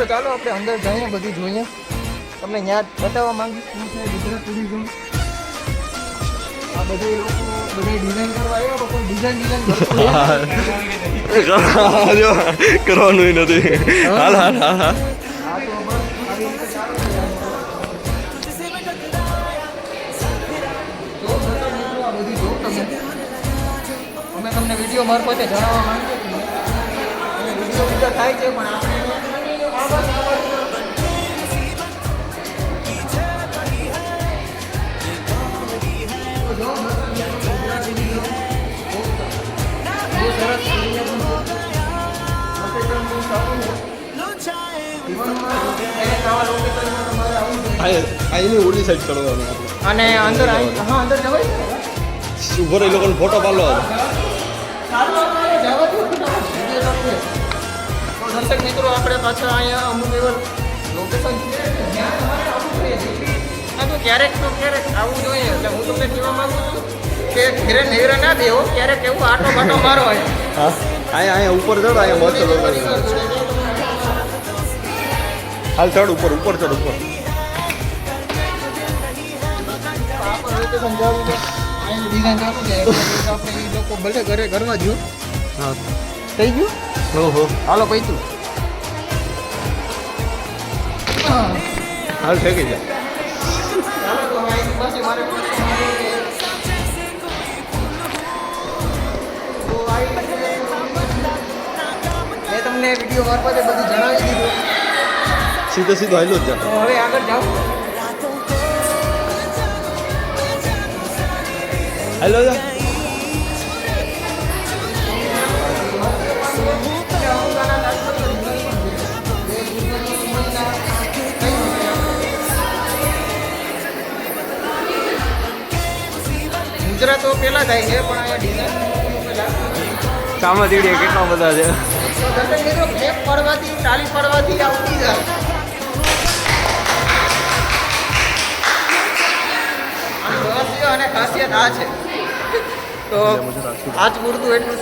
મિત્રો ચાલો આપણે અંદર જઈએ, બધું જોઈએ. તમને યાદ બતાવવા માંગુ છું છે ગુજરાત ટુરિઝમ. આ બધું લોકો બધા ડિઝાઇન કરવા આવ્યા, પણ કોઈ ડિઝાઇન કરવાનું નથી. હાલ હાલ હાલ હા. અમે તમને વિડીયો મારફતે જણાવવા માંગીએ છીએ. વિડીયો બીજા થાય છે પણ આપણે અહીંની ઓલી સાઈડ ચડવાનું અને અંદર હા અંદર જવાય ઉભો રહી લોકોને ફોટો પાડલો. દર્શક મિત્રો આપણે પાછા અહીંયા અમુક એવા લોકેશન છે ક્યારેક તો ક્યારેક આવવું જોઈએ. એટલે હું તમને કહેવા માંગુ છું કે ઘેરે નેવરે ના દેવો, ક્યારેક એવું આટો બાટો મારો હોય. હા અહીંયા ઉપર ચડ, અહીંયા મસ્ત હાલ ચડ ઉપર ઉપર ચડ ઉપર. ડિઝાઇન ચાલુ છે આપણે એ લોકો ભલે ઘરે ઘરમાં જ હા થઈ ગયું. ઓહો હાલો પૈતું હાલ થઈ ગઈ જાય. મેં તમને વિડીયો મારફતે બધું જણાવી દીધું. સીધો સીધો હાલો જ જા. તો હવે આગળ જાઓ. હાલો જા. ગુજરાત તો પેલા થાય છે પણ અહીંયા ડિઝાઇન ચામાચીડિયા કેટલા બધા છે. ક્લેપ પડવાથી તાળી પડવાથી આવતી જાય. અને ખાસિયત આ છે તો આજ પૂરતું એટલું